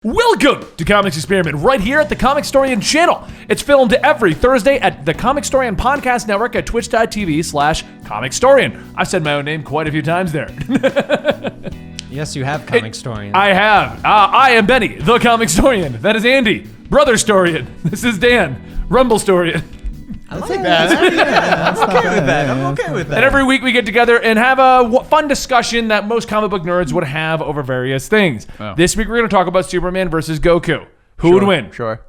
Welcome to Comics Experiment, right here at the Comicstorian channel. It's filmed every Thursday at the Comicstorian Podcast Network at twitch.tv/Comicstorian. I've said my own name quite a few times there. Yes, you have Comicstorian. I have. I am Benny, the Comicstorian. That is Andy, Brother Storian. This is Dan, Rumble Storian. I like that. I'm okay with that. And every week we get together and have a fun discussion that most comic book nerds would have over various things. Oh. This week we're going to talk about Superman versus Goku. Who would win? Sure.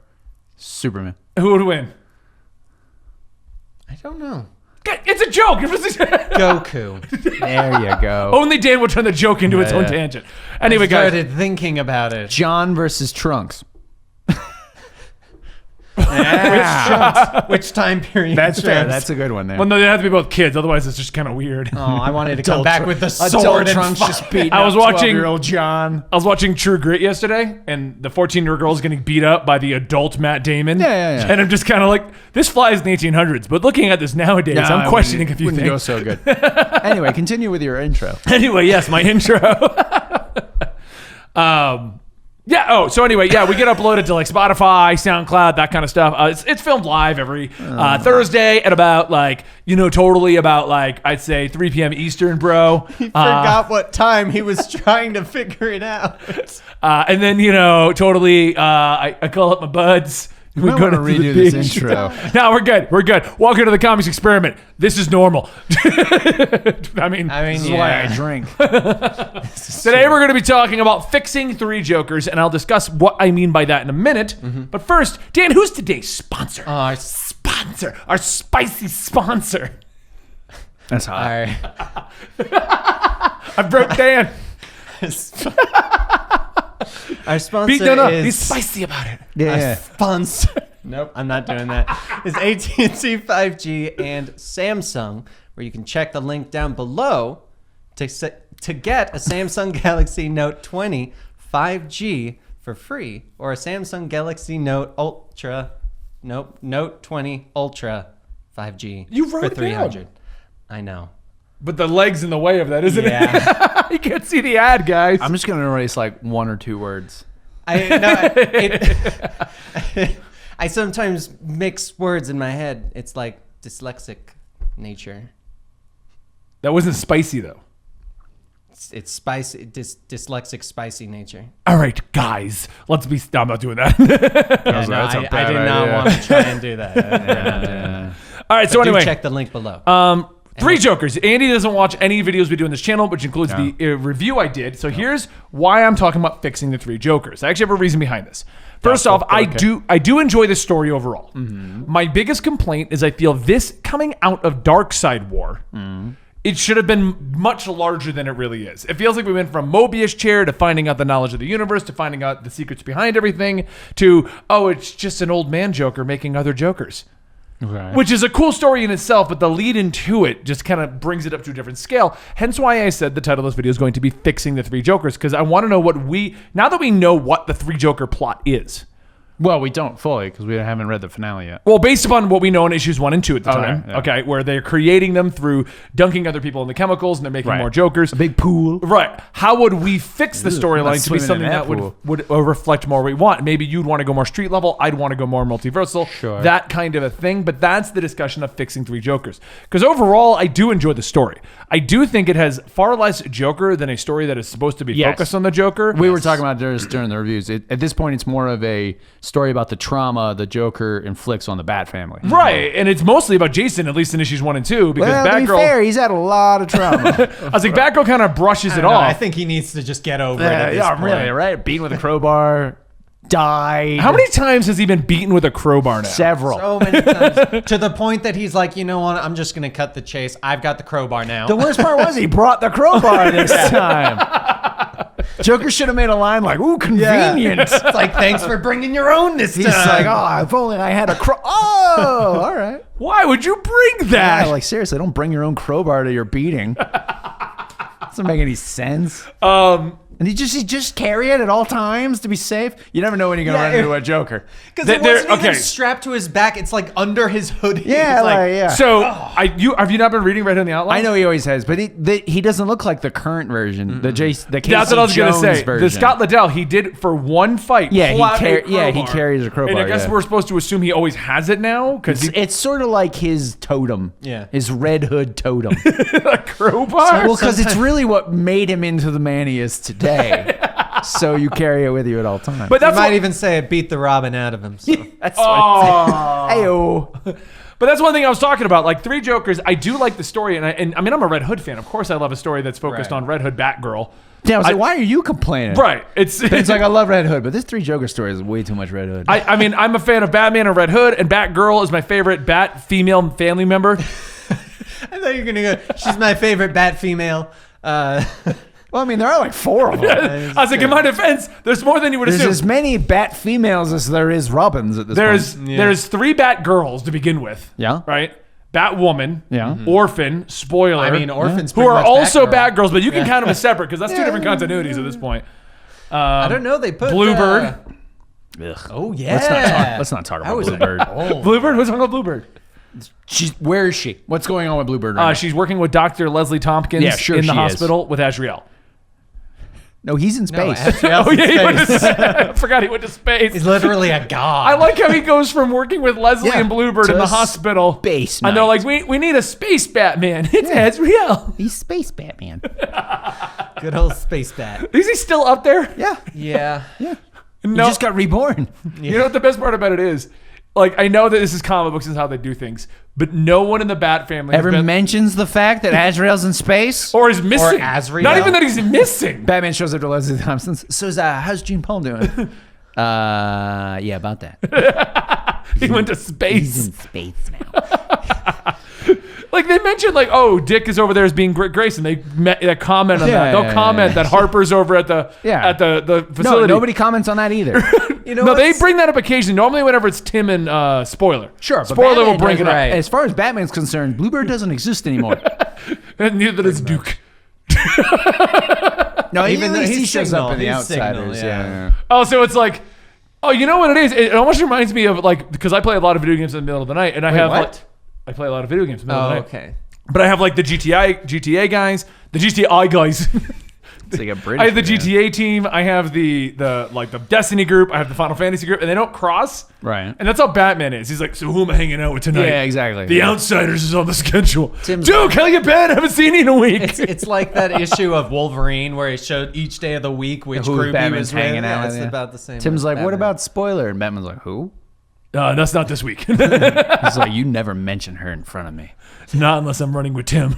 Superman. Who would win? I don't know. It's a joke. Goku. There you go. Only Dan will turn the joke into its own tangent. Anyway, I started thinking about it. John versus Trunks. Which time period? That's fair. That's a good one there. Well, no, they have to be both kids. Otherwise, it's just kind of weird. Oh, I wanted to come back with the sword and Trunks just beating I was watching 12-year-old John. I was watching True Grit yesterday, and the 14-year-old girl is getting beat up by the adult Matt Damon. Yeah. And I'm just kind of like, this flies in the 1800s, but looking at this nowadays, I'm questioning a few wouldn't things. go so good. Anyway, continue with your intro. Anyway, yes, my intro. So anyway, we get uploaded to like Spotify, SoundCloud, that kind of stuff. It's filmed live every Thursday at about totally about I'd say 3 p.m. Eastern, bro. He forgot what time he was trying to figure it out. And then, totally, I call up my buds. We're going to redo this intro. No, we're good. Welcome to the Comics Experiment. This is normal. I mean, this is why I drink. Today we're going to be talking about fixing 3 Jokers, and I'll discuss what I mean by that in a minute. Mm-hmm. But first, Dan, who's today's sponsor? Our spicy sponsor. That's hot. I broke Dan. Our sponsor is... He's spicy about it. Yeah. Our sponsor... Nope, I'm not doing that. Is AT&T 5G and Samsung, where you can check the link down below to get a Samsung Galaxy Note 20 5G for free, or a Samsung Galaxy Note 20 Ultra 5G You wrote for $300. down. I know. But the leg's in the way of that, isn't it? Yeah. You can't see the ad, guys. I'm just going to erase like 1 or 2 words. I sometimes mix words in my head. It's like dyslexic nature. That wasn't spicy, though. It's spicy, dyslexic spicy nature. All right, guys, let's be... I'm not doing that. I did not want to try and do that. All right, so anyway. Check the link below. 3 Jokers. Andy doesn't watch any videos we do on this channel, which includes the review I did. So here's why I'm talking about fixing the 3 Jokers. I actually have a reason behind this. First off, I do enjoy this story overall. Mm-hmm. My biggest complaint is I feel this coming out of Darkseid War, it should have been much larger than it really is. It feels like we went from Mobius chair to finding out the knowledge of the universe to finding out the secrets behind everything to, it's just an old man Joker making other Jokers. Right. Which is a cool story in itself, but the lead into it just kind of brings it up to a different scale. Hence why I said the title of this video is going to be Fixing the 3 Jokers, because I want to know now that we know what the 3 Joker plot is. Well, we don't fully because we haven't read the finale yet. Well, based upon what we know in issues 1 and 2 at the time, where they're creating them through dunking other people in the chemicals and they're making more Jokers. A big pool. Right. How would we fix the storyline to be something that would reflect more what we want? Maybe you'd want to go more street level. I'd want to go more multiversal. Sure. That kind of a thing. But that's the discussion of fixing 3 Jokers. Because overall, I do enjoy the story. I do think it has far less Joker than a story that is supposed to be focused on the Joker. We were talking about this during the reviews. At this point, it's more of a story about the trauma the Joker inflicts on the Bat family. Right, and it's mostly about Jason, at least in issues 1 and 2, because Batgirl... to be fair, he's had a lot of trauma. I was like, Batgirl kind of brushes it off. I think he needs to just get over it at this point. Really, right? Beaten with a crowbar, died. How many times has he been beaten with a crowbar now? Several. So many times. To the point that he's like, you know what, I'm just going to cut the chase. I've got the crowbar now. The worst part was he brought the crowbar this time. Joker should have made a line like, ooh, convenient. Yeah. It's like, thanks for bringing your own this time. He's like, if only I had a all right. Why would you bring that? Yeah, like, seriously, don't bring your own crowbar to your beating. Doesn't make any sense. And he just carry it at all times to be safe. You never know when you're gonna run into a Joker. Because it wasn't even strapped to his back. It's like under his hoodie. Yeah, So have you not been reading Red Hood and the Outlaw? I know he always has, but he doesn't look like the current version. The Casey That's what I was Jones gonna say. version. The Scott Liddell, he did for one fight. Yeah, he carries a crowbar. And I guess we're supposed to assume he always has it now because it's sort of like his totem. Yeah, his Red Hood totem. a crowbar. Well, because it's really what made him into the man he is today. So you carry it with you at all times. But you might even say it beat the Robin out of him. So. That's Ayo. But that's one thing I was talking about. Like Three Jokers, I do like the story, and I mean I'm a Red Hood fan. Of course, I love a story that's focused on Red Hood Batgirl. Yeah, I was like, why are you complaining? Right. It's like I love Red Hood, but this Three Joker story is way too much Red Hood. I mean, I'm a fan of Batman and Red Hood, and Batgirl is my favorite Bat female family member. I thought you were gonna go. She's my favorite Bat female. Well, I mean, there are like 4 of them. I was like, in my defense, there's more than you would assume. There's as many Bat females as there is Robins at this point. There's 3 Bat girls to begin with. Yeah. Right? Batwoman. Yeah. Orphan. Spoiler. I mean, Orphan's who are also Batgirl. Batgirls, but you can count them as separate because that's 2 different continuities at this point. I don't know. They put Bluebird. Oh yeah. Let's not talk about Bluebird. Bluebird? What's wrong with Bluebird? Where is she? What's going on with Bluebird right now? She's working with Dr. Leslie Tompkins in the hospital with Azrael. No, he's in space. Oh, yeah, he went to I forgot he went to space. He's literally a god. I like how he goes from working with Leslie and Bluebird in the hospital. Space and they're like, we need a space Batman. It's Azrael. He's Space Batman. Good old space bat. Is he still up there? Yeah. Yeah. Yeah. No. He just got reborn. You know what the best part about it is? Like, I know that this is comic books and how they do things, but no one in the Bat family ever mentions the fact that Azrael's in space? Or is missing. Or Azrael. Not even that he's missing. Batman shows up to Leslie Thompson. So, how's Gene Paul doing? Yeah, about that. He went to space. He's in space now. Like they mentioned, like, oh, Dick is over there as being Grayson. They comment on that. They'll comment that Harper's over at the facility. No, nobody comments on that either. No, they bring that up occasionally. Normally, whenever it's Tim and Spoiler. Sure, but Spoiler Batman will bring it up. Right. As far as Batman's concerned, Bluebird doesn't exist anymore. And neither does Duke. No, Even though he shows Signal. up in the He's Outsiders. Signal, Yeah. Oh, so it's like, oh, you know what it is? It almost reminds me of like because I play a lot of video games in the middle of the night, and I have what? like, I play a lot of video games in the middle of the night. Okay. But I have like the GTA guys, the GTI guys. It's like a British. I have the GTA team. I have the Destiny group. I have the Final Fantasy group, and they don't cross. Right. And that's how Batman is. He's like, so who am I hanging out with tonight? Yeah, exactly. The Outsiders is on the schedule. Tim's Duke, how you been? I haven't seen you in a week. It's like that issue of Wolverine where he showed each day of the week which Who group he Batman's was hanging with. out It's with, yeah. about the same. Tim's with like, what Batman. about Spoiler? And Batman's like, who? That's not this week. He's like, you never mention her in front of me. Not unless I'm running with Tim.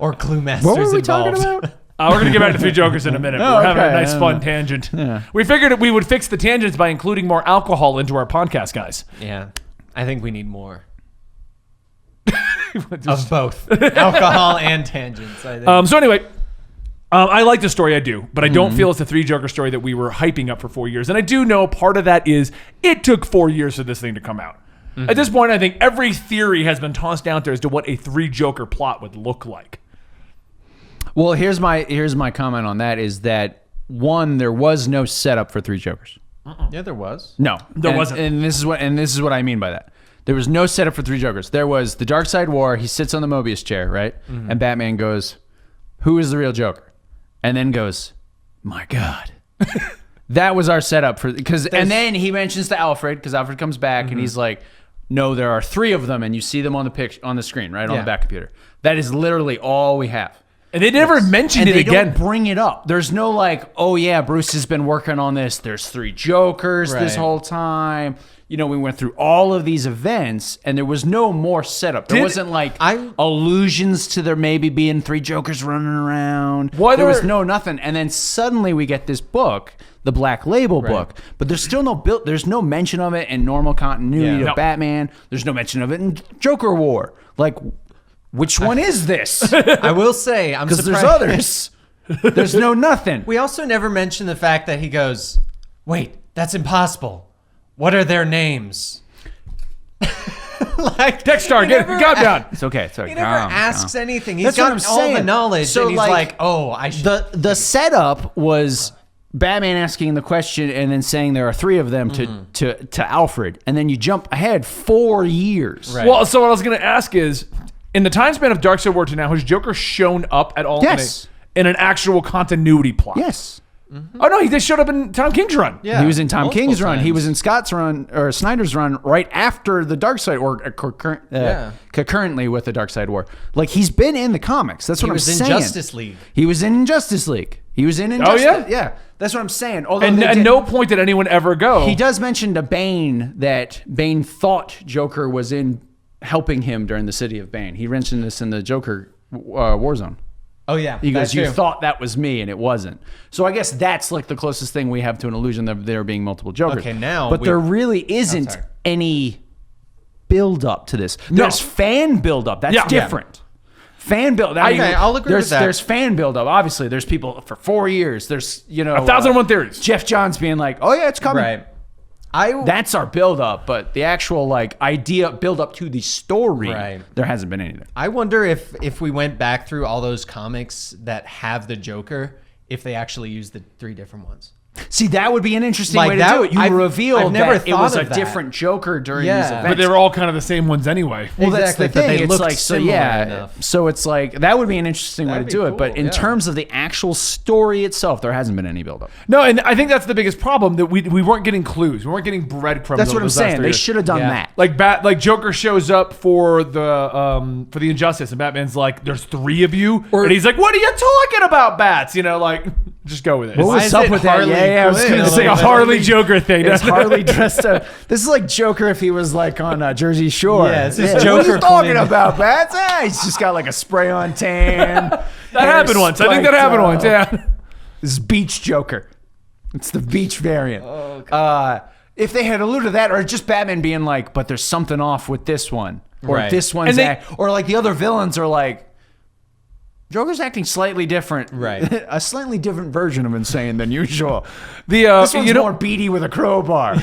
Or Clue Masters What were we involved. talking about? We're going to get back to Three Jokers in a minute. Oh, We're having a okay. nice fun tangent. Yeah. We figured we would fix the tangents by including more alcohol into our podcast, guys. Yeah. I think we need more. Of both. Alcohol and tangents, I think. So anyway, I like the story, I do, but I don't feel it's the Three Joker story that we were hyping up for 4 years. And I do know part of that is it took 4 years for this thing to come out. At this point, I think every theory has been tossed out there as to what a Three Joker plot would look like. Well, here's my comment on that is that one, there was no setup for Three Jokers. Yeah, there was. No, There wasn't. And this is what I mean by that. There was no setup for Three Jokers. There was the Darkseid War. He sits on the Mobius chair, right? And Batman goes, "Who is the real Joker?" And then goes, "My God." That was our setup for and then he mentions to Alfred because Alfred comes back and he's like, "No, there are 3 of them, and you see them on the picture on the screen, right on the back computer." That is literally all we have. And they never mentioned And it they again. don't bring it up. There's no like, oh yeah, Bruce has been working on this. There's 3 Jokers this Right. whole time. You know, we went through all of these events, and there was no more setup. There wasn't like allusions to there maybe being 3 Jokers running around. There was nothing. And then suddenly we get this book, the Black Label book, but there's still there's no mention of it in normal continuity of Batman. There's no mention of it in Joker War. Like, which one is this? I will say, I'm surprised. Because there's others. There's no nothing. We also never mentioned the fact that he goes, "Wait, that's impossible. What are their names?" Like Dexter, calm down. It's okay. It's okay. He never asks anything. He's That's what I'm got all saying. the knowledge, So, and he's like, like, "Oh, I should." The setup was Batman asking the question and then saying there are 3 of them to Alfred, and then you jump ahead 4 years. Right. Well, so what I was going to ask is, in the time span of Darkseid War to now, has Joker shown up at all Yes. in an actual continuity plot? Yes. Oh no, he just showed up in Tom King's run. Yeah, He was in Tom multiple King's run. He times. was in Scott's run or Snyder's run right after the Darkseid War, concurrently with the Darkseid War. Like he's been in the comics. That's what He I'm was in saying. Justice League. He was in Justice League. He was in Injustice. Oh, yeah? Yeah. That's what I'm saying. Although And they at did- no point did anyone ever go. he does mention to Bane that Bane thought Joker was in helping him during the City of Bane. He mentioned this in the Joker Warzone. Oh yeah, He that's goes, you true. thought that was me, and it wasn't. So I guess that's like the closest thing we have to an illusion that there being multiple Jokers. Okay, now but we- there really isn't sorry. any build up to this. There's fan build up. That's Yeah. different. Fan build. Okay, I'll agree there's, with that. There's fan build up. Obviously, there's people for 4 years. There's 1,001 theories. Jeff Johns being like, "Oh yeah, it's coming." Right. That's our build up, but the actual like idea build up to the story, Right. there hasn't been anything. I wonder if we went back through all those comics that have the Joker, if they actually use the 3 different ones. See, that would be an interesting Like way to that- do it. You I've reveal never that it was thought a of that. different Joker during Yeah. these events. But they were all kind of the same ones anyway. Well, that's Exactly, the but thing. they It's looked like, so similar yeah. enough. So it's like, that would be an interesting way to That'd be do it. cool, But in yeah. terms of the actual story itself, there hasn't been any buildup. No, and I think that's the biggest problem, that we weren't getting clues. We weren't getting breadcrumbs. That's over what I'm those last saying. 3 They years. should have done Yeah. that. Like Joker shows up for the Injustice, and Batman's like, "There's 3 of you," and he's like, "What are you talking about, Bats?" You know, like, just go with it. What Why was is up it with that? Harley Yeah, I was Quinn? going to It's say like a Harley Joker thing. It's Harley dressed up. This is like Joker if he was like on Jersey Shore. Yeah, this is What are Joker you talking Quinn. about, Bats? He's just got like a spray on tan. That happened once. I think that happened once. Yeah. This is Beach Joker. It's the beach variant. If they had alluded to that, or just Batman being like, but there's something off with this one. Or Right. this one's And they- or like the other villains are like, Joker's acting slightly different. Right. A slightly different version of insane than usual. This This one's more beady with a crowbar.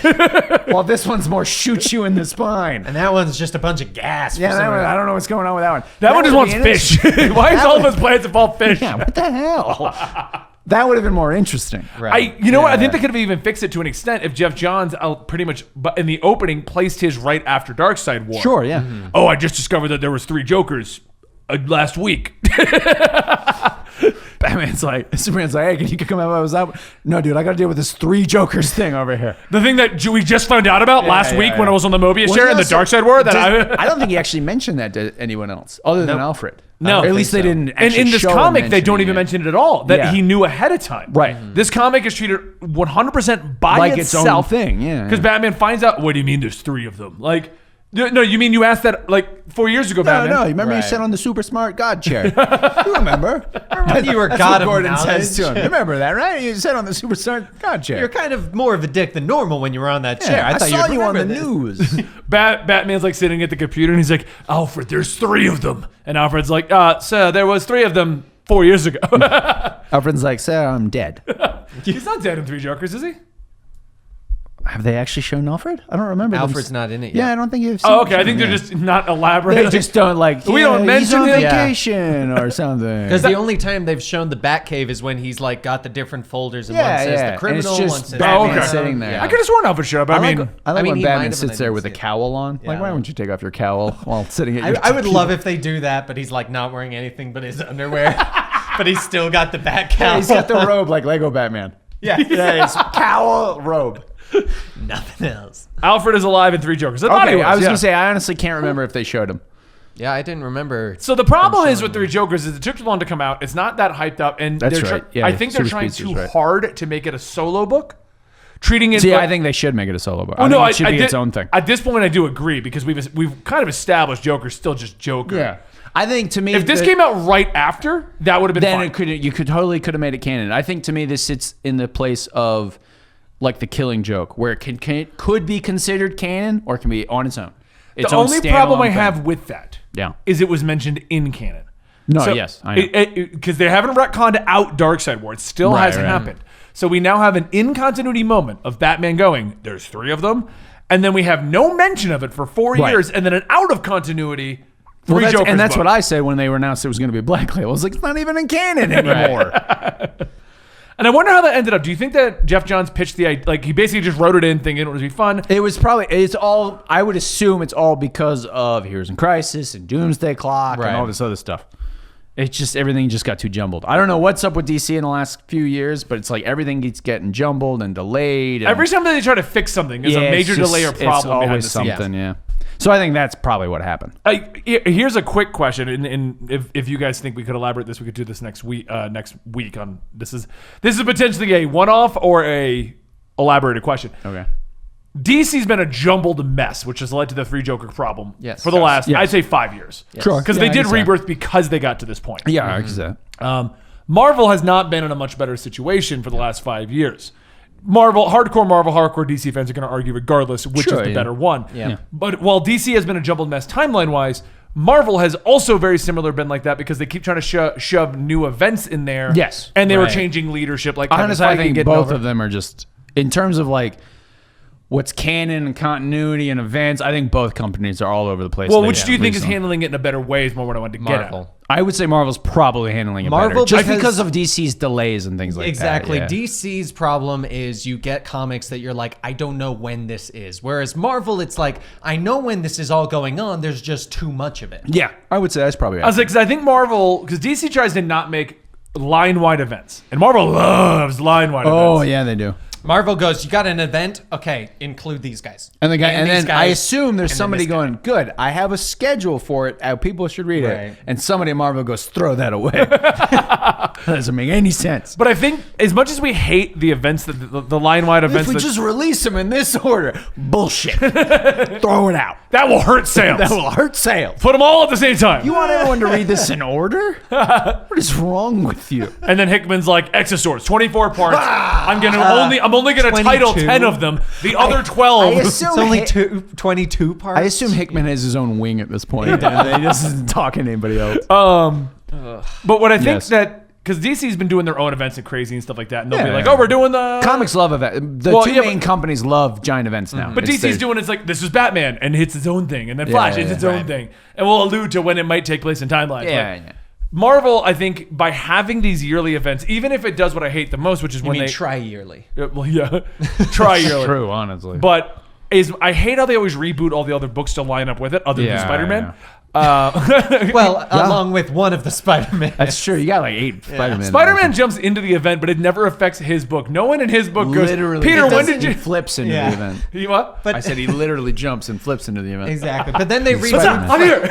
while this one's more shoots you in the spine. And that one's just a bunch of gas. Yeah, that one, I don't know what's going on with that one. That one just would wants be fish. interesting. Why is That all would- of his plants involve fish? Yeah, what the hell? That would have been more interesting. Right. You know what? I think Yeah. they could have even fixed it to an extent if Jeff Johns pretty much, but in the opening, placed his right after Darkseid War. Sure, yeah. Oh, I just discovered that there was 3 Jokers last week. Batman's like, Superman's like, hey, can you come out? No, dude, I got to deal with this 3 Jokers thing over here. The thing that we just found out about last yeah, week yeah. when I was on the Mobius Well, share he in the also- Darkseid War. That I don't think he actually mentioned that to anyone else other than Alfred. No. Or at least they think so. didn't. And Actually in this show him comic, they don't mentioning even it. mention it at all. That Yeah. he knew ahead of time. Right. This comic is treated 100% by Like its own itself. thing, yeah. Because Batman finds out. What do you mean? There's 3 of them? Like, no, you mean you asked that like 4 years ago, No, Batman? no. You remember you Right. sat on the super smart God chair? You remember? You were That's God what of Gordon knowledge. says to him. You remember that, right? You sat on the super smart God chair. You're kind of more of a dick than normal when you were on that chair. Yeah, I thought saw you'd you on the remember this. news. Batman's like sitting at the computer and he's like, Alfred, there's 3 of them. And Alfred's like, sir, there was 3 of them 4 years ago. Alfred's like, sir, I'm dead. He's not dead in 3 Jokers, is he? Have they actually shown Alfred? I don't remember. Alfred's not in it yet. Yeah, I don't think you've seen Oh, okay. I him. think they're Yeah. just not elaborate. They just don't like. We don't he's mention on him? vacation or something. Because the only time they've shown the Batcave is when he's like got the different folders and one says the And it's criminal, one just says Batman Oh, okay. sitting there. I could have sworn Alfred showed up. I mean, I like I mean, when he might Batman have, sits and there I with a didn't see it. cowl on. Yeah. Like, why wouldn't you take off your cowl while sitting at your I would computer? love if they do that, but he's like not wearing anything but his underwear. But he's still got the bat cowl. Yeah, he's got the robe like Lego Batman. Yeah. Yeah, it's cowl robe. Nothing else. Alfred is alive in 3 Jokers. I thought he Okay, I was yeah. gonna say I honestly can't remember if they showed him. Yeah, I didn't remember. So the problem is with 3 Jokers is it took too long to come out. It's not that hyped up, and That's they're right. Yeah, I think they're Super trying Speedster's too right. hard to make it a solo book, treating it. See, like, I think they should make it a solo book. Oh I no, think it should be did- its own thing. At this point, I do agree because we've kind of established Joker's still just Joker. Yeah, I think to me, If this came out right after, that would have been then fine. it could you could totally could have made it canon. I think to me this sits in the place of like the Killing Joke, where it could be considered canon or it can be on its own. Its The own only problem I standalone thing. have with that Yeah. is it was mentioned in canon. No, yes, I know. Because they haven't retconned out Darkseid War. It still Right, hasn't right. happened. So we now have an in-continuity moment of Batman going, there's 3 of them. and then we have no mention of it for 4 years, and then an out of continuity. And that's what I said when they were announced it was going to be a Black Label. I was like, it's not even in canon anymore. And I wonder how that ended up. Do you think that Jeff Johns pitched the idea, like he basically just wrote it in thinking it would be fun? It was probably, I would assume it's all because of Heroes in Crisis and Doomsday Clock and all this other stuff. It's just, everything just got too jumbled. I don't know what's up with DC in the last few years, but it's like everything keeps getting jumbled and delayed. And every time they try to fix something, there's a major delay or problem behind the scenes. Yeah. So I think that's probably what happened. Here's a quick question, and if you guys think we could elaborate this, we could do this next week. On this is potentially a one-off or a elaborated question. Okay. DC's been a jumbled mess, which has led to the Three Joker problem for the last, I'd say, 5 years. Sure. Because they did Rebirth because they got to this point. Yeah, I can say that. Marvel has not been in a much better situation for the last 5 years. Hardcore DC fans are going to argue regardless which is the better one. Yeah. But while DC has been a jumbled mess timeline-wise, Marvel has also very similar been like that because they keep trying to shove new events in there. Yes. And they were changing leadership. Like honestly, I think both of them are just, in terms of like what's canon and continuity and events, I think both companies are all over the place. Well, which do you think is handling it in a better way is more what I wanted to get at. I would say Marvel's probably handling it better. Just because of DC's delays and things like that. Exactly. Yeah. DC's problem is you get comics that you're like, I don't know when this is. Whereas Marvel, it's like, I know when this is all going on. There's just too much of it. Yeah, I would say that's probably I was like, because I think Marvel, because DC tries to not make line-wide events. And Marvel loves line-wide events. Oh, yeah, they do. Marvel goes, you got an event? Okay, include these guys. And then I assume there's somebody going, good, I have a schedule for it. People should read it. And somebody at Marvel goes, throw that away. That doesn't make any sense. But I think as much as we hate the events, the line-wide events. If we just release them in this order, bullshit. Throw it out. That will hurt sales. That will hurt sales. Put them all at the same time. You want everyone to read this in order? What is wrong with you? And then Hickman's like, Exosaurs, 24 parts. I'm only going to title 10 of them. The other 12. I assume it's only 22 parts. I assume Hickman has his own wing at this point. He doesn't talk to anybody else. But what I think that, because DC's been doing their own events and crazy and stuff like that, and they'll be like, oh, we're doing the... Comics love events. The two main companies love giant events now. But DC's doing it's like, this is Batman, and it's its own thing, and then Flash, it's its own thing. And we'll allude to when it might take place in timelines. Yeah. Marvel, I think, by having these yearly events, even if it does what I hate the most, which is when they tri-yearly. Well, yeah, tri-yearly. True, honestly. But I hate how they always reboot all the other books to line up with it, other than Spider-Man. Yeah. Along with one of the Spider-Man. That's true. You got like 8 Spider-Man. Spider-Man jumps into the event, but it never affects his book. No one in his book goes, literally, Peter, when did you... He flips into the event. You what? I said he literally jumps and flips into the event. Exactly. But then they What's up? I'm here.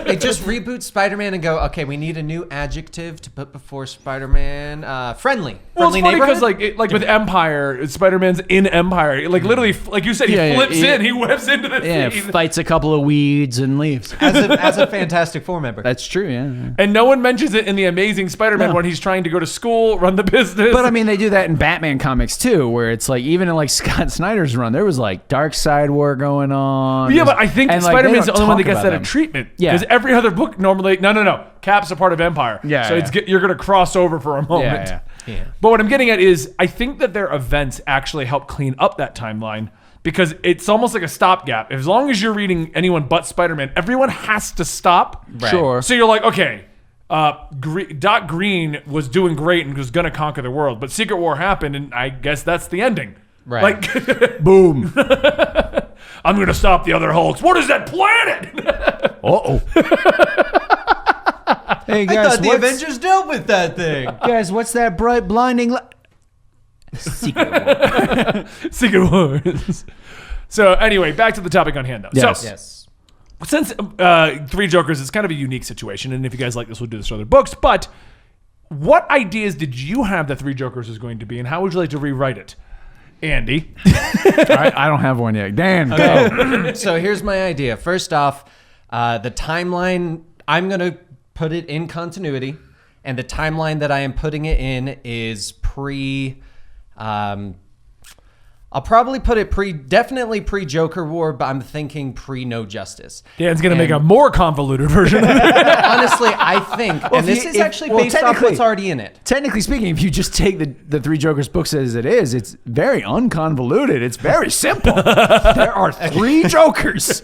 They just reboot Spider-Man and go, okay, we need a new adjective to put before Spider-Man. Friendly. Well, it's funny because like with Empire, Spider-Man's in Empire. Like literally, like you said, he flips in, he whips into the scene. Fights a couple of weeds and leaves. As a Fantastic Four member. That's true, yeah. And no one mentions it in the Amazing Spider-Man when he's trying to go to school, run the business. But I mean, they do that in Batman comics too, where it's like, even in like Scott Snyder's run, there was like Darkseid War going on. Yeah, but I think Spider-Man's the only one that gets that treatment. Yeah. Because every other book normally, no. Cap's a part of Empire. Yeah. So you're going to cross over for a moment. Yeah. But what I'm getting at is, I think that their events actually help clean up that timeline. Because it's almost like a stopgap. As long as you're reading anyone but Spider-Man, everyone has to stop. Right. Sure. So you're like, okay, Doc Green was doing great and was going to conquer the world, but Secret War happened, and I guess that's the ending. Right. Like, boom. I'm going to stop the other Hulks. What is that planet? Uh-oh. Hey, guys, I thought the Avengers dealt with that thing. Guys, what's that bright, blinding... Secret War. Secret Wars. So anyway, back to the topic on hand, though. Yes. So, since Three Jokers is kind of a unique situation, and if you guys like this, we'll do this for other books, but what ideas did you have that Three Jokers is going to be, and how would you like to rewrite it? Andy? I don't have one yet. Dan, go. So here's my idea. First off, the timeline, I'm going to put it in continuity, and the timeline that I am putting it in is I'll I'll probably put it definitely pre-Joker War, but I'm thinking pre-No Justice. Dan's going to make a more convoluted version of it. Honestly, I think, and this is actually based off what's already in it. Technically speaking, if you just take the Three Jokers books as it is, it's very unconvoluted. It's very simple. There are 3 Jokers.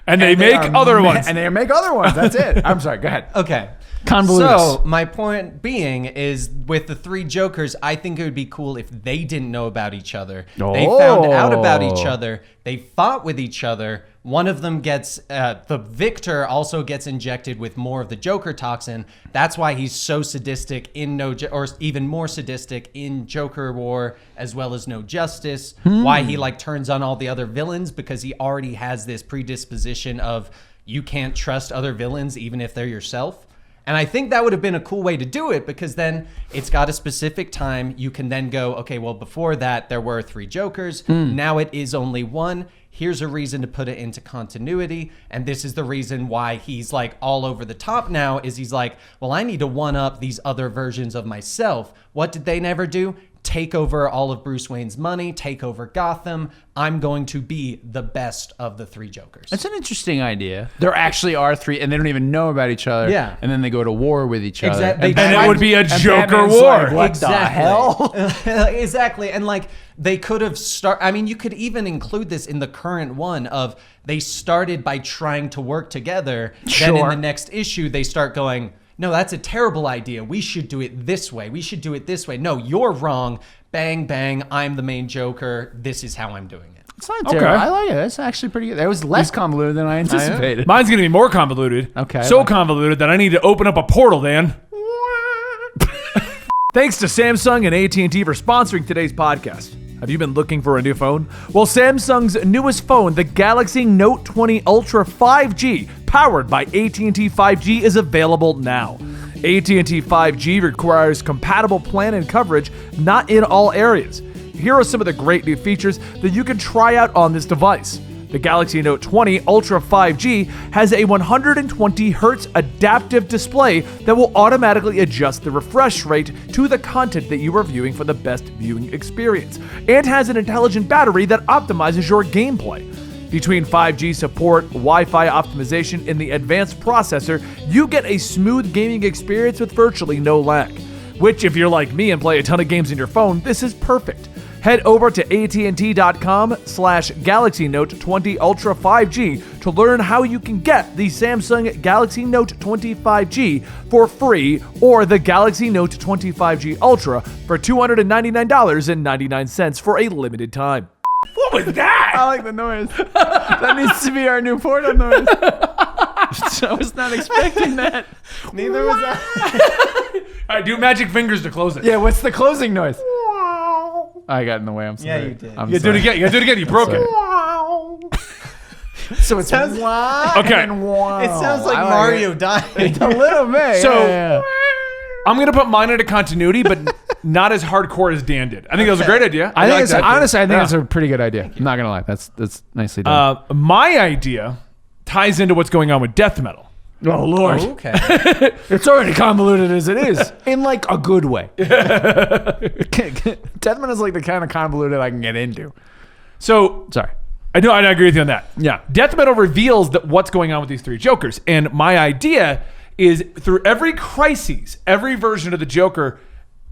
And they make other ones. And they make other ones. That's it. I'm sorry. Go ahead. Okay. Convoluted. So my point being is with the 3 Jokers, I think it would be cool if they didn't know about each other. They found out about each other. They fought with each other. One of them gets, the victor also gets injected with more of the Joker toxin. That's why he's so sadistic in or even more sadistic in Joker War, as well as No Justice. Why he like turns on all the other villains, because he already has this predisposition of you can't trust other villains even if they're yourself. And I think that would have been a cool way to do it, because then it's got a specific time. You can then go, okay, well, before that, there were 3 Jokers. Now it is only 1. Here's a reason to put it into continuity. And this is the reason why he's like all over the top now, is he's like, well, I need to one-up these other versions of myself. What did they never do? Take over all of Bruce Wayne's money, take over Gotham. I'm going to be the best of the 3 Jokers. That's an interesting idea. There actually are 3, and they don't even know about each other. Yeah. And then they go to war with each other. Exactly. And it would be a Joker war. Like, what the hell? Exactly. And like they could have I mean, you could even include this in the current one of they started by trying to work together. Sure. Then in the next issue, they start going, no, that's a terrible idea. We should do it this way. We should do it this way. No, you're wrong. Bang, bang. I'm the main Joker. This is how I'm doing it. It's not terrible. I like it. That's actually pretty good. That was less convoluted than I anticipated. Mine's going to be more convoluted. Okay. So convoluted that I need to open up a portal, Dan. Thanks to Samsung and AT&T for sponsoring today's podcast. Have you been looking for a new phone? Well, Samsung's newest phone, the Galaxy Note 20 Ultra 5G, powered by AT&T 5G, is available now. AT&T 5G requires compatible plan and coverage, not in all areas. Here are some of the great new features that you can try out on this device. The Galaxy Note 20 Ultra 5G has a 120 Hz adaptive display that will automatically adjust the refresh rate to the content that you are viewing for the best viewing experience, and has an intelligent battery that optimizes your gameplay. Between 5G support, Wi-Fi optimization, and the advanced processor, you get a smooth gaming experience with virtually no lag. Which, if you're like me and play a ton of games on your phone, this is perfect. Head over to AT&T.com/Galaxy Note 20 Ultra 5G to learn how you can get the Samsung Galaxy Note 20 5G for free, or the Galaxy Note 20 5G Ultra for $299.99 for a limited time. What was that? I like the noise. That needs to be our new portal noise. I was not expecting that. Neither was I. All right, do magic fingers to close it. Yeah, what's the closing noise? I got in the way. I'm sorry. Yeah, you did. You do it again. You do it again. You broke it. So it's wow. Okay. And wow. It sounds like Mario dying. A little bit. So yeah. I'm gonna put mine into continuity, but not as hardcore as Dan did. I think that was a great idea. I think like it's that, honestly, I think yeah. it's a pretty good idea. I'm not gonna lie. That's nicely done. My idea ties into what's going on with death metal. Oh Lord. Oh, okay. It's already convoluted as it is, in like a good way. Deathman is like the kind of convoluted I can get into. So Sorry. I know, I agree with you on that. Yeah. Death metal reveals that what's going on with these 3 Jokers, and my idea is through every crisis, every version of the Joker,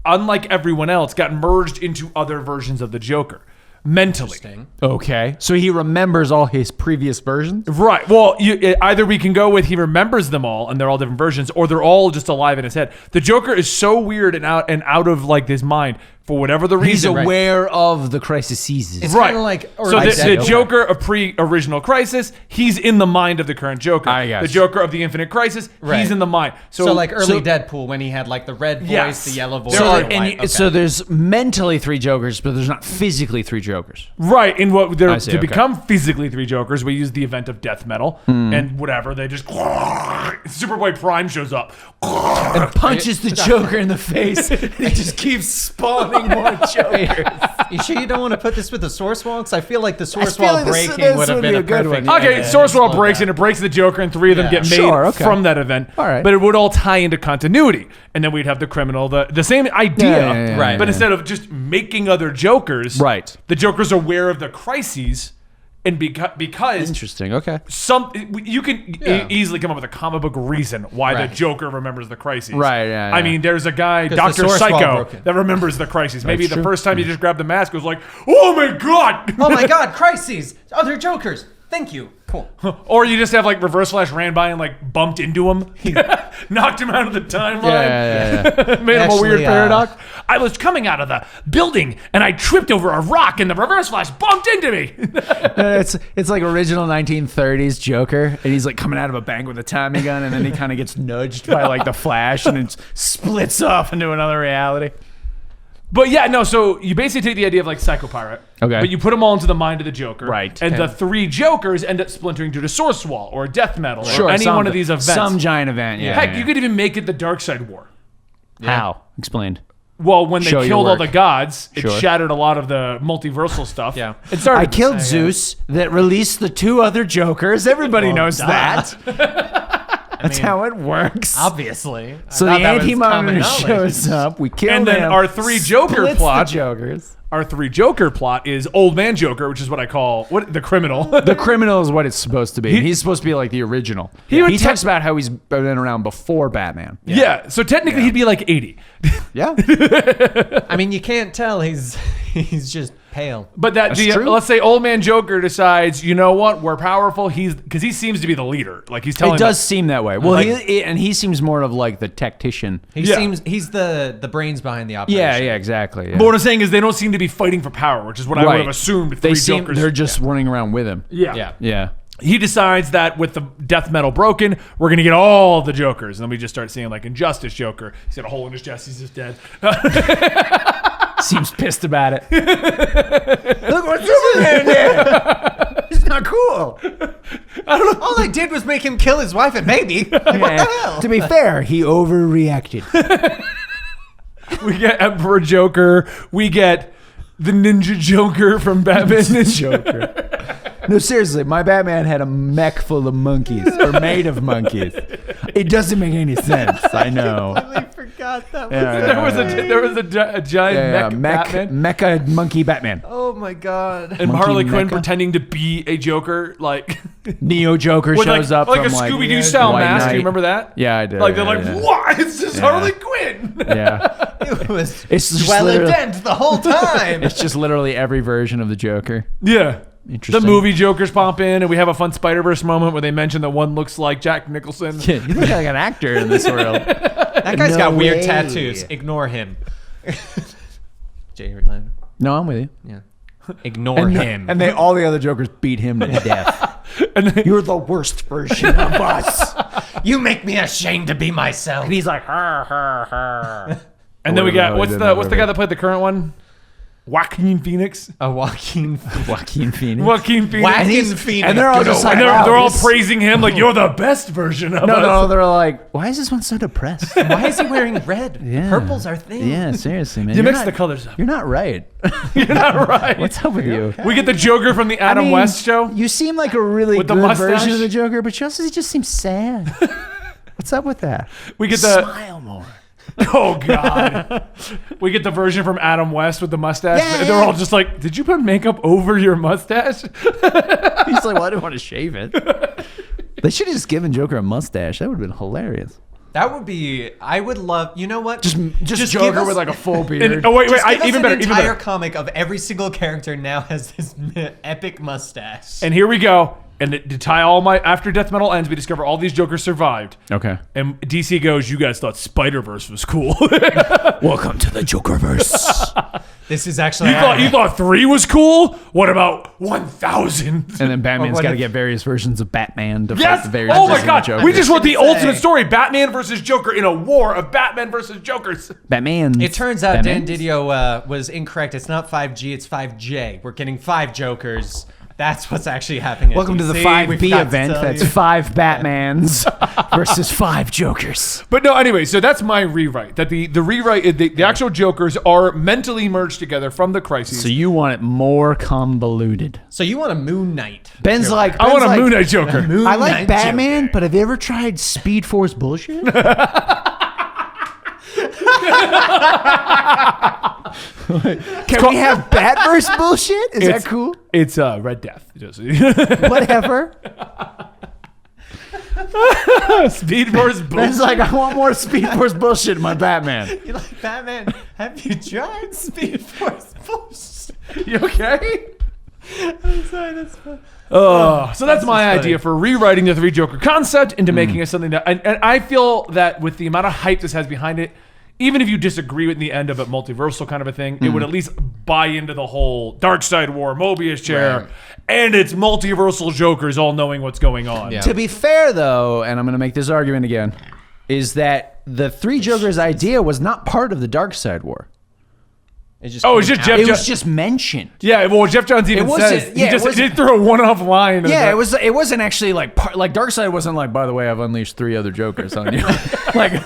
unlike everyone else, got merged into other versions of the Joker. Mentally. Okay. So he remembers all his previous versions? Right. Well, either we can go with he remembers them all and they're all different versions, or they're all just alive in his head. The Joker is so weird and out of like his mind for whatever the reason. He's aware of the crises. It's right. kind of like, or so like the Joker of pre-original Crisis, he's in the mind of the current Joker. I guess. The Joker of the Infinite Crisis, Right. he's in the mind. so like early Deadpool when he had like the red voice, Yes. the yellow voice. There So, are- the white. Okay. so there's mentally 3 Jokers, but there's not physically 3 Jokers. Right, in what I see, to okay. become physically 3 Jokers, we use the event of death metal and whatever. They just Superboy Prime shows up. Punches the Joker in the face. And he just keeps spawning spawning more Jokers. You sure you don't want to put this with the source wall? Because I feel like the source feel wall like this breaking would have would been be a a good perfect. one. Okay, source wall breaks and it breaks the Joker, and 3 of them Yeah. get made Sure, okay. from that event. All right. But it would all tie into continuity, and then we'd have the criminal, the same idea, Yeah, right. But instead of just making other Jokers, Right. The Joker's aware of the crises, and because Interesting. Okay. you can easily come up with a comic book reason why Right. the Joker remembers the crises. Right, yeah, I yeah. mean, there's a guy, 'Cause Dr. the source wall Psycho, broke it. that remembers the crises. Maybe That's the true. first time you just grabbed the mask, it was like, oh my God! Oh my God! Crises! Other Jokers! Thank you. Cool. Or you just have like Reverse Flash ran by and like bumped into him, knocked him out of the timeline, Yeah. made him a Actually, weird paradox. I was coming out of the building and I tripped over a rock and the Reverse Flash bumped into me. It's like original 1930s Joker, and he's like coming out of a bank with a Tommy gun, and then he kind of gets nudged by like the Flash, and it splits off into another reality. But yeah, no, so you basically take the idea of like Psychopirate, Okay. but you put them all into the mind of the Joker. Right. And Okay. the 3 Jokers end up splintering due to Source Wall or Death Metal Sure, or any some- one of these events. Some giant event. Yeah. Heck, yeah. you could even make it the Darkseid War. How? Explained. Well, when they Show your killed all work. the gods, it Sure. shattered a lot lot of the multiversal stuff. Yeah. It started. I killed Zeus that released the 2 other Jokers. Everybody knows duh. that. That's how it works. Obviously. So the Anti-Monitor shows up. We kill And then him, our 3 Joker splits plot. The Jokers. Our 3 Joker plot is Old Man Joker, which is what I call the criminal. The criminal is what it's supposed to be. He's supposed to be like the original. He would He te- talks about how he's been around before Batman. yeah. So technically, he'd be like 80. Yeah. I mean, you can't tell he's just pale. But true. let's say Old Man Joker decides, you know what, we're powerful. Because he seems to be the leader. Like he's telling. It does seem that way. Well, Like- he seems more of like the tactician. He's the brains behind the operation. Yeah, exactly. Yeah. But what I'm saying is they don't seem to be fighting for power, which is what I would Right. have assumed. They 3 seem Jokers. they're just running around with him. Yeah. Yeah. He decides that with the death metal broken, we're gonna get all the Jokers, and then we just start seeing like Injustice Joker. He's got a hole in his chest. He's just dead. Seems pissed about it. Look what Superman did. It's not cool. All I did was make him kill his wife and baby. What the hell? To be fair, he overreacted. We get Emperor Joker. We get the Ninja Joker from Batman Ninja Joker. No, seriously, my Batman had a mech full of monkeys, or made of monkeys. It doesn't make any sense. I know. I forgot that. There was a giant Batman. Mecha monkey Batman. Oh my God. And Monkey Harley Quinn Mecha? pretending to be a Joker, like Neo Joker with shows up like a from Scooby Doo style White mask. Knight. You remember that? Yeah, I did. Like they're yeah, like, yeah. what? It's just Yeah. Harley Quinn. Yeah. It was It's just well literally- dent the whole time. It's just literally every version of the Joker. Yeah. Interesting. The movie Jokers pop in, and we have a fun Spider-Verse moment where they mention that one looks like Jack Nicholson. Yeah, you look like an actor in this world. That guy's No got weird way. tattoos. Ignore him. Jay Orlando. No, I'm with you. Yeah. Ignore him. And all the other Jokers beat him to death. And then, You're the worst version of us. you make me ashamed to be myself. And he's like, her. and then we got what's Whatever, the whatever. guy that played the current one? Joaquin Phoenix. Joaquin. Joaquin Phoenix. Joaquin Phoenix. Joaquin Phoenix. and they're all Good just old- like, And wow, they're all this- praising him like you're the best version of us. No, they're like, why is this one so depressed? Why is he wearing red? Yeah. Purple's our thing. Yeah, seriously, man. You You're mix not- the colors up. You're not right. You're not right. What's up with you? We get the Joker from the Adam I mean, West show. You seem like a really With the good mustache? version of the Joker, but you also just seem sad. What's up with that? We get the Smile more. oh god. We get the version from Adam West with the mustache. Yeah, They're yeah. all just like, did you put makeup over your mustache? He's like, well, I didn't want to shave it. They should have just given Joker a mustache. That would have been hilarious. That would be. I would love. You know what? Just give Joker us- with like a full beard. And, oh wait, Just give us even an better, even entire better. comic of every single character now has this epic mustache. And here we go. And to tie all my after Death Metal ends, we discover all these Jokers survived. Okay. And DC goes, you guys thought Spider-Verse was cool. Welcome to the Jokerverse. This is actually. you thought 3 was cool? What about 1,000? And then Batman's what got to if- get various versions of Batman to fight Yes! the various Oh my versions god! of Joker. We just wrote the gonna ultimate say. story: Batman versus Joker in a war of Batman versus Jokers. Batman. It turns out Dan Batmans? Didio was incorrect. It's not 5G, it's 5J. We're getting 5 Jokers. That's what's actually happening. At Welcome to the DC. 5B event. That's 5 Batmans versus 5 Jokers. But no, anyway, so that's my rewrite. That the rewrite, the actual Jokers are mentally merged together from the crises. So you want it more convoluted. So you want a Moon Knight? Ben's Joker. like, I want a Moon Knight Joker. I like Knight Batman, Joker. but have you ever tried Speed Force bullshit? Can we have Batverse bullshit? Is that cool? It's Red Death. Whatever. Speed Force Ben's bullshit. like, I want more Speed Force bullshit in my Batman. You like Batman? Have you tried Speed Force bullshit? You okay? I'm sorry, that's fun. So that's my idea for rewriting the 3 Joker concept into making it something that, and I feel that with the amount of hype this has behind it, even if you disagree with the end of a multiversal kind of a thing, it would at least buy into the whole Darkseid War, Mobius chair, and it's multiversal Jokers all knowing what's going on. Yeah. To be fair, though, and I'm going to make this argument again, is that the 3 Jokers idea was not part of the Darkseid War. It just Oh, it's just Jeff. It was just mentioned. Yeah, well, Jeff Johns even says he threw a one-off line. Yeah, it wasn't actually like Darkseid wasn't like, by the way, I've unleashed 3 other Jokers on you. Like,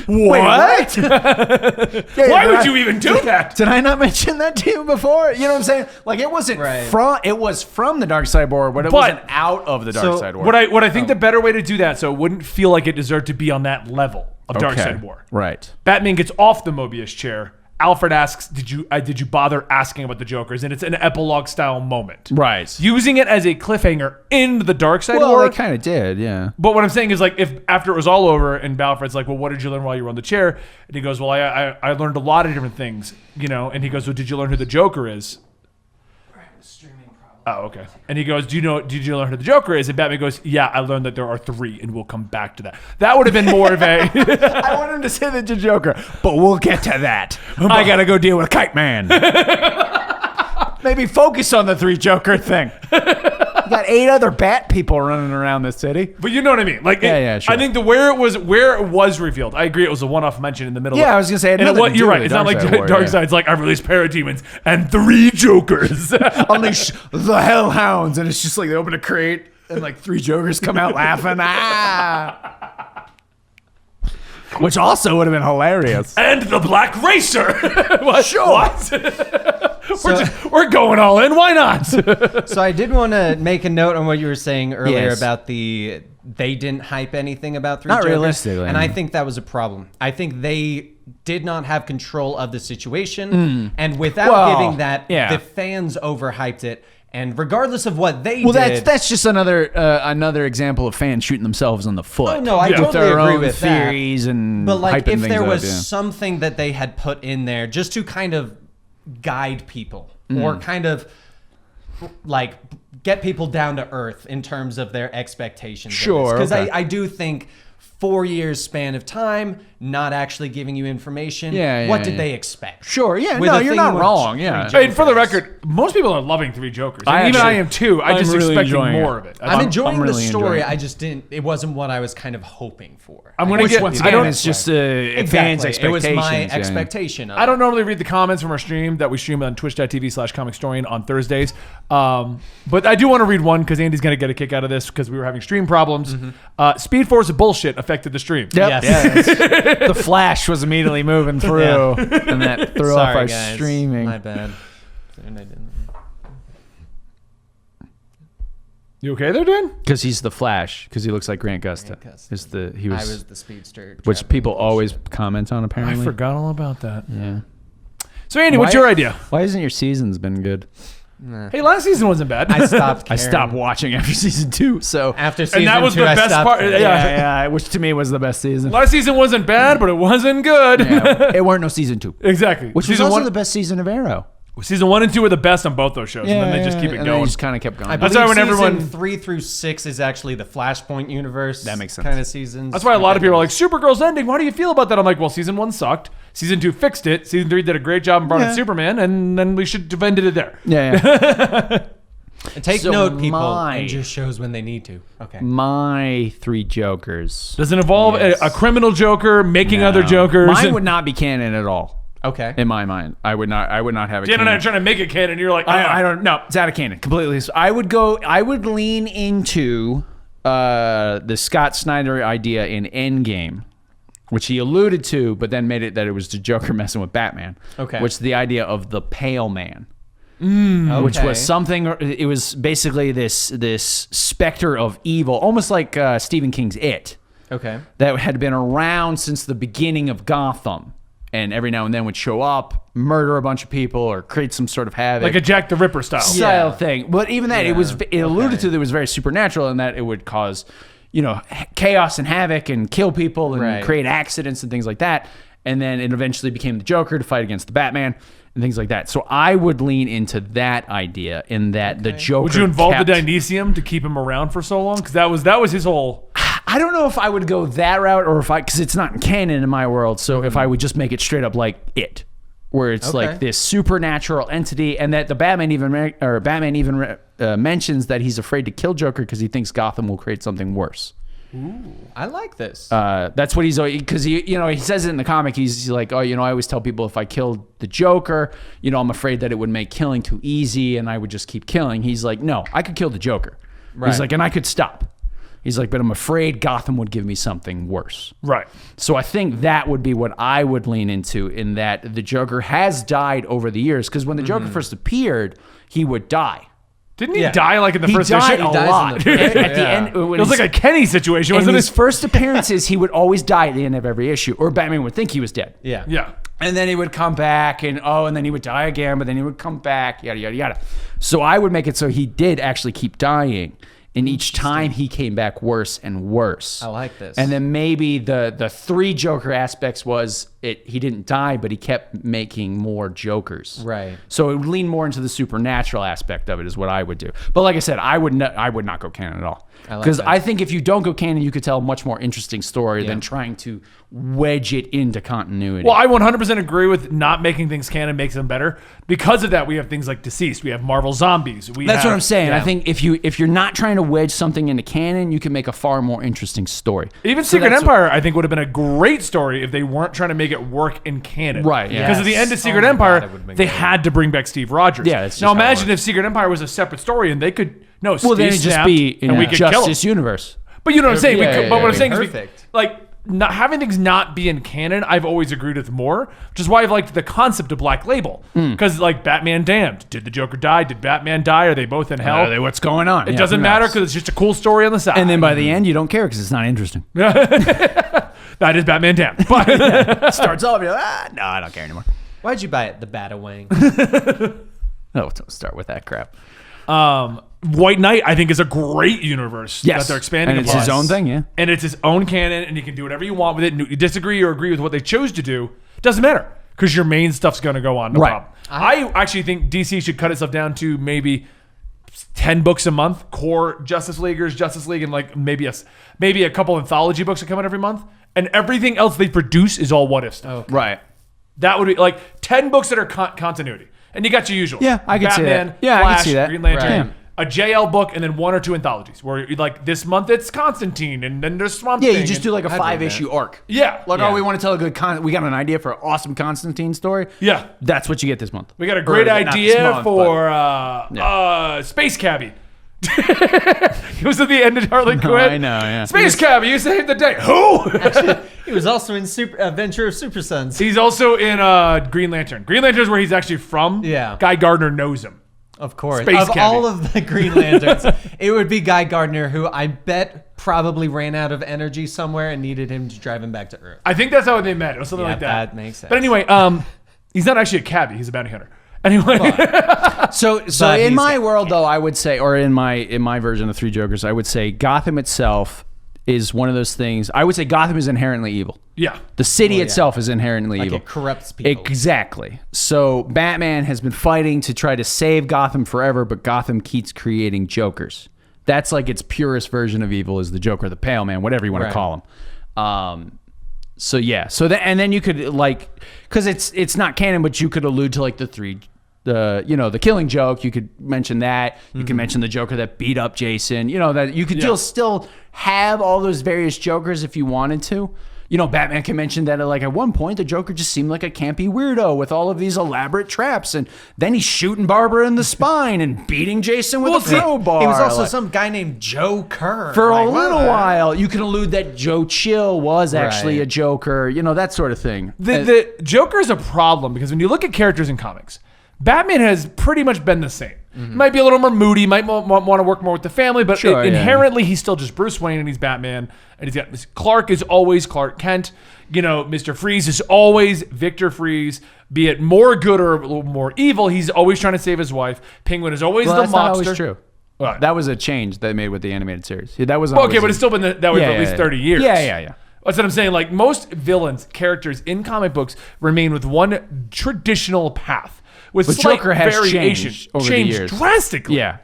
what? Why would you even do that? Did I not mention that to you before? You know what I'm saying? Like, it wasn't from. It was from the Darkseid War, but it wasn't out of the Darkseid War. What I think the better way to do that, so it wouldn't feel like it deserved to be on that level of Darkseid War. Right. Batman gets off the Mobius chair. Alfred asks, "Did you bother asking about the Jokers?" And it's an epilogue style moment, Right. Using it as a cliffhanger in the Darkseid Well, War. they kind of did, yeah. But what I'm saying is, like, if after it was all over, and Alfred's like, "Well, what did you learn while you were on the chair?" And he goes, "Well, I learned a lot of different things, you know." And he goes, "Well, did you learn who the Joker is?" Oh, okay. And he goes, did you learn who the Joker is? And Batman goes, "Yeah, I learned that there are 3, and we'll come back to that." That would have been more of a... I want him to say the Joker, but we'll get to that. I got to go deal with Kite Man. Maybe focus on the 3 Joker thing. You got 8 other bat people running around the city. But you know what I mean? Like, yeah, sure. I think where it was revealed, I agree it was a one-off mention in the middle. Yeah, I was going to say, you're right. It's not like Darkseid's like, "I released parademons and 3 Jokers." Unleash the Hellhounds, and it's just like they open a crate and like 3 Jokers come out laughing. Which also would have been hilarious. And the Black Racer. What? Sure. What? We're going all in. Why not? So I did want to make a note on what you were saying earlier Yes. about they didn't hype anything about 3 Not Jokers. realistically, And no. I think that was a problem. I think they did not have control of the situation. And without giving that, the fans overhyped it. And regardless of what they did... that's just another example of fans shooting themselves in the foot. Oh, no, I with totally their agree own with that. theories and But like, hyping if things there was up, something that they had put in there just to kind of guide people or kind of like get people down to earth in terms of their expectations. Sure, Because okay. I do think 4 years span of time, not actually giving you information. Yeah, what yeah, did yeah. they expect? Sure, yeah, With no, a you're thing not with wrong, 3 yeah. Jokers. And for the record, most people are loving 3 Jokers. And even I am too. I'm just really expecting enjoying more it. of it. I'm enjoying really the story. enjoying it. I just didn't. It wasn't what I was kind of hoping for. I'm gonna Which get. once I again don't. is just a fans' Exactly. It was expectations. my yeah. expectation. Of I don't normally read the comments from our stream that we stream on twitch.tv/Comicstorian on Thursdays. But I do want to read one because Andy's going to get a kick out of this because we were having stream problems. Speed Force bullshit affected the stream. Yep. Yes. The Flash was immediately moving through, and that threw off Sorry, our guys. streaming. My bad. And I didn't. You okay there, Dan? Because he's the Flash. Because he looks like Grant Gustin. He I was was the speedster. which trapped people in always bullshit. comment on. I Apparently, forgot all about that. Yeah. So Andy, what's your idea? Why hasn't your seasons been good? Hey, last season wasn't bad. I stopped. I Caring. stopped watching after season 2. So After season that was 2, the I best stopped part. caring. Yeah. which to me was the best season. Last season wasn't bad, but it wasn't good. Yeah, it weren't no season 2, Exactly. which was season also one, the best season of Arrow. season 1 and 2 were the best on both those shows, and then they just keep it and going. They just kind of kept going. I That's believe why when season everyone- 3 through 6 is actually the Flashpoint universe. That makes sense. Kind of seasons. That's why a lot of people are like, Supergirl's ending. How do you feel about that? I'm like, well, season 1 sucked. Season 2 fixed it. Season 3 did a great job and brought in Superman, and then we should have ended it there. Yeah. And take So note, people, my- and just shows when they need to. Okay. My 3 Jokers. Does it involve Yes. a criminal Joker making No. other Jokers? Mine would not be canon at all. Okay. In my mind, I would not have it. Dan and I are trying to make it canon. You're like, I don't know. It's out of canon completely. So I would lean into the Scott Snyder idea in Endgame, which he alluded to, but then made it that it was the Joker messing with Batman. Okay. Which is the idea of the Pale Man. Which was something. It was basically this specter of evil, almost like Stephen King's It. Okay. That had been around since the beginning of Gotham. And every now and then would show up, murder a bunch of people, or create some sort of havoc, like a Jack the Ripper style thing. But even that, it alluded to that it was very supernatural, in that it would cause, chaos and havoc and kill people and create accidents and things like that. And then it eventually became the Joker to fight against the Batman and things like that. So I would lean into that idea, in that the Joker. Would you involve the Dynesium to keep him around for so long? Because that was his whole. I don't know if I would go that route, or because it's not canon in my world. So if I would just make it straight up like It, where it's like this supernatural entity, and that the Batman even mentions that he's afraid to kill Joker because he thinks Gotham will create something worse. Ooh, I like this. That's what he's, because he says it in the comic. He's like, I always tell people if I killed the Joker, I'm afraid that it would make killing too easy and I would just keep killing. He's like, no, I could kill the Joker. Right. He's like, and I could stop. He's like, but I'm afraid Gotham would give me something worse. Right. So I think that would be what I would lean into, in that the Joker has died over the years. Because when the Joker first appeared, he would die. Didn't he die like in the first issue? He died a lot. At the end, it was like a Kenny situation, wasn't it? In his first appearances, he would always die at the end of every issue, or Batman would think he was dead. Yeah. And then he would come back, and then he would die again, but then he would come back, yada, yada, yada. So I would make it so he did actually keep dying. And each time he came back worse and worse. I like this. And then maybe the three Joker aspects was he didn't die, but he kept making more Jokers. Right. So it would lean more into the supernatural aspect of it, is what I would do. But like I said, I would not go canon at all. Because I think if you don't go canon, you could tell a much more interesting story than trying to wedge it into continuity. Well, I 100% agree with not making things canon makes them better. Because of that, we have things like Deceased. We have Marvel Zombies. That's what I'm saying. I think if you're not trying to wedge something into canon, you can make a far more interesting story. Even Secret Empire, I think, would have been a great story if they weren't trying to make it work in canon. Right. Yeah. Because at the end of Secret Empire, they had to bring back Steve Rogers. Yeah. Now imagine if Secret Empire was a separate story and they could Steve then it'd just be in a Justice universe. But you know what I'm saying? But what I'm saying perfect. is, not having things not be in canon, I've always agreed with more, which is why I've liked the concept of Black Label. Because Batman Damned, did the Joker die? Did Batman die? Are they both in hell? What's going on? It doesn't matter because it's just a cool story on the side. And then by the end, you don't care because it's not interesting. That is Batman Damned. But it starts off, you're like, no, I don't care anymore. Why'd you buy it? The Batawang. No, don't start with that crap. White Knight, I think, is a great universe that they're expanding and it's his own thing, and it's his own canon, and you can do whatever you want with it. And you disagree or agree with what they chose to do, doesn't matter, because your main stuff's going to go on, no problem. I actually think DC should cut itself down to maybe 10 books a month, core Justice Leaguers, Justice League, and maybe a couple anthology books that come out every month, and everything else they produce is all what if stuff. Okay. Right. That would be 10 books that are continuity, and you got your usual. Yeah, I can see that. Yeah, Flash, I can see that. Green Lantern. Right. A JL book, and then 1 or 2 anthologies where this month it's Constantine, and then there's Swamp Thing. Yeah, you just do a 5-issue arc. Yeah. We want to tell a good we got an idea for an awesome Constantine story. Yeah. That's what you get this month. We got a great idea for Space Cabbie. He was at the end of Harley Quinn. I know, yeah. Space Cabbie, you saved the day. Who? Actually, he was also in Adventure of Super Sons. He's also in Green Lantern. Green Lantern is where he's actually from. Yeah. Guy Gardner knows him. Of course. All of the Green Lanterns, it would be Guy Gardner, who I bet probably ran out of energy somewhere and needed him to drive him back to Earth. I think that's how they met. It was something like that. That makes sense. But anyway, he's not actually a cabbie. He's a bounty hunter. Anyway. So in my world, though, I would say, or in my version of Three Jokers, I would say Gotham itself is one of those things. I would say Gotham is inherently evil. Yeah. The city itself is inherently evil. It corrupts people. Exactly. So Batman has been fighting to try to save Gotham forever, but Gotham keeps creating Jokers. That's its purest version of evil is the Joker, the Pale Man, whatever you want to call him. So yeah. And then you could because it's not canon, but you could allude to the Killing Joke. You could mention that. You can mention the Joker that beat up Jason. That you could still have all those various Jokers if you wanted to. Batman can mention that like at one point the Joker just seemed like a campy weirdo with all of these elaborate traps, and then he's shooting Barbara in the spine and beating Jason with a crowbar. He was also some guy named Joe Kerr for a little while. You can allude that Joe Chill was actually a Joker, that sort of thing. The Joker is a problem because when you look at characters in comics, Batman has pretty much been the same. Mm-hmm. Might be a little more moody, might want to work more with the family, but inherently he's still just Bruce Wayne and he's Batman. And he's got Clark is always Clark Kent. Mr. Freeze is always Victor Freeze. Be it more good or a little more evil, he's always trying to save his wife. Penguin is always the that's mobster. Not always true. What? That was a change they made with the animated series. That was okay, but it's still been that way for at least 30 years. Yeah. That's what I'm saying. Like most villains, characters in comic books remain with one traditional path. With slight Joker has variation, changed over the years drastically. Yeah,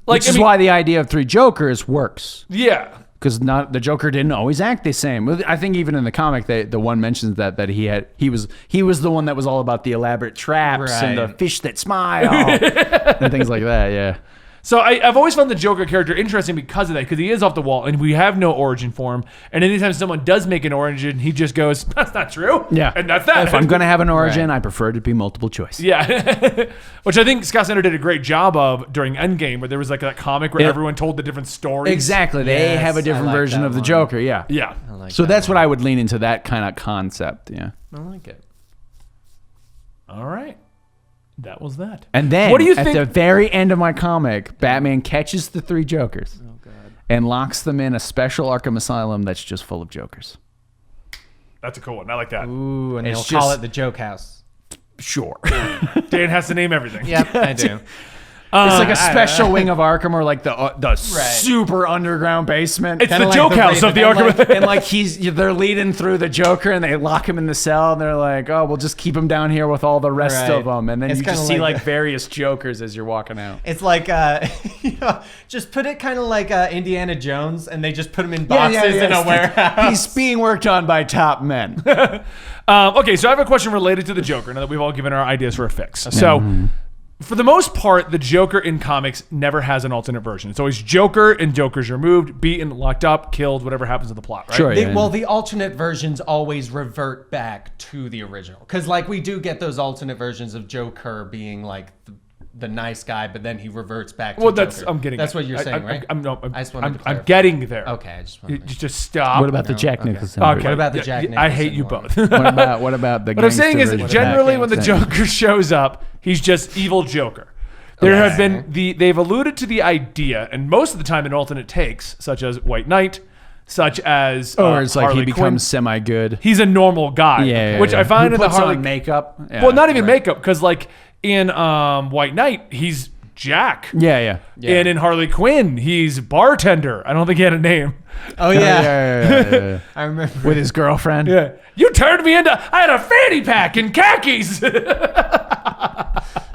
which is why the idea of 3 Jokers works. Yeah, because the Joker didn't always act the same. I think even in the comic, the one mentions that he was the one that was all about the elaborate traps and the fish that smile and things like that. Yeah. So I've always found the Joker character interesting because of that, because he is off the wall and we have no origin for him. And anytime someone does make an origin, he just goes, "That's not true." Yeah, and that's that. If I'm going to have an origin, I prefer it to be multiple choice. Yeah, which I think Scott Snyder did a great job of during Endgame, where there was like that comic where everyone told the different stories. Exactly, they have a different version of the Joker. Yeah, yeah. So that's what I would lean into, that kind of concept. Yeah, I like it. All right. That was that. And then, what do you think? At the very end of my comic, Batman catches the 3 Jokers and locks them in a special Arkham Asylum that's just full of Jokers. That's a cool one. I like that. Ooh, and they'll call it the Joke House. Sure. Dan has to name everything. Yep, I do. It's like a special wing of Arkham, or like the super underground basement. It's the Joke House of the Arkham. And like they're leading through the Joker, and they lock him in the cell, and they're like, "Oh, we'll just keep him down here with all the rest of them." And then you just see like various Jokers as you're walking out. It's like, just put it kind of like Indiana Jones, and they just put him in boxes in a warehouse. He's being worked on by top men. Okay, so I have a question related to the Joker. Now that we've all given our ideas for a fix, so. For the most part, the Joker in comics never has an alternate version. It's always Joker and Joker's removed, beaten, locked up, killed, whatever happens to the plot, right? Sure. Well, the alternate versions always revert back to the original. Because, like, we do get those alternate versions of Joker being, like, the nice guy, but then he reverts back to Joker. I'm getting That's what you're saying, right? I'm getting there. Okay, I just want to just stop. What about the Jack Nicholson? Okay. What about the Jack Nicholson? I hate you both. What about the What I'm saying is, generally when the Joker shows up, he's just evil Joker. There have been they've alluded to the idea, and most of the time in alternate takes, such as White Knight, such as or it's like Harley he becomes semi-good. He's a normal guy, which I find in the Harley makeup. Well, not even makeup, because like in White Knight, he's Jack. Yeah. And in Harley Quinn, he's bartender. I don't think he had a name. Oh yeah. I remember with his girlfriend. Yeah, you turned me into. I had a fanny pack and khakis.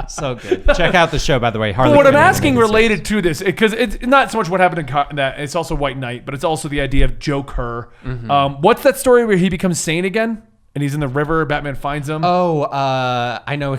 So good. Check out the show, by the way. Harley Quinn. What I'm asking related to this, because it's not so much what happened in that. It's also White Knight, but it's also the idea of Joker. Mm-hmm. What's that story where he becomes sane again and he's in the river? Batman finds him. Oh, I know.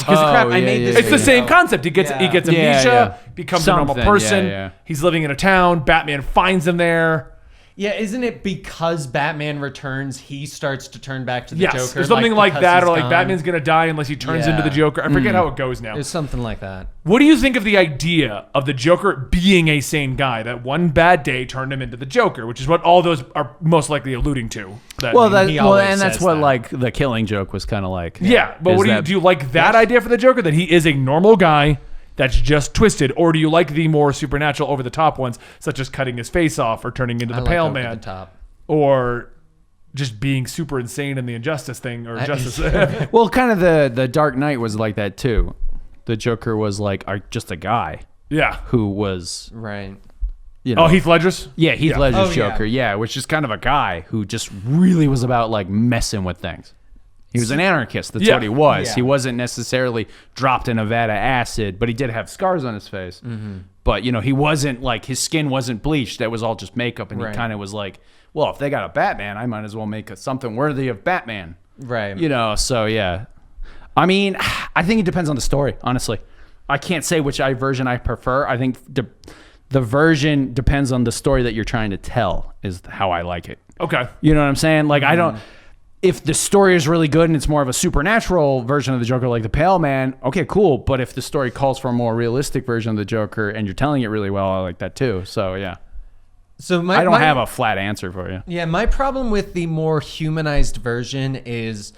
I made this. It's the same concept. He gets amnesia, becomes a normal person. Yeah. He's living in a town. Batman finds him there. Yeah, isn't it because Batman returns, he starts to turn back to the Joker? There's something like that, or like Batman's going to die unless he turns into the Joker. I forget how it goes now. There's something like that. What do you think of the idea of the Joker being a sane guy, that one bad day turned him into the Joker, which is what all those are most likely alluding to? That's what like the Killing Joke was kind of like. Yeah, but do you like that idea for the Joker, that he is a normal guy that's just twisted, or do you like the more supernatural, over-the-top ones, such as cutting his face off or turning into the Pale Man, or just being super insane in the Injustice thing, or Justice? Well, kind of the Dark Knight was like that too. The Joker was like just a guy, who was Heath Ledger's, Heath Ledger's Joker, which is kind of a guy who just really was about like messing with things. He was an anarchist. That's what he was. Yeah. He wasn't necessarily dropped in a vat of acid, but he did have scars on his face. Mm-hmm. But, he wasn't like, his skin wasn't bleached. That was all just makeup. And he kind of was like, well, if they got a Batman, I might as well make something worthy of Batman. Right. So yeah. I mean, I think it depends on the story, honestly. I can't say which version I prefer. I think the version depends on the story that you're trying to tell is how I like it. Okay. You know what I'm saying? Like, I don't... If the story is really good and it's more of a supernatural version of the Joker, like the Pale Man, okay, cool. But if the story calls for a more realistic version of the Joker and you're telling it really well, I like that too. So, yeah. So I don't have a flat answer for you. Yeah, my problem with the more humanized version is,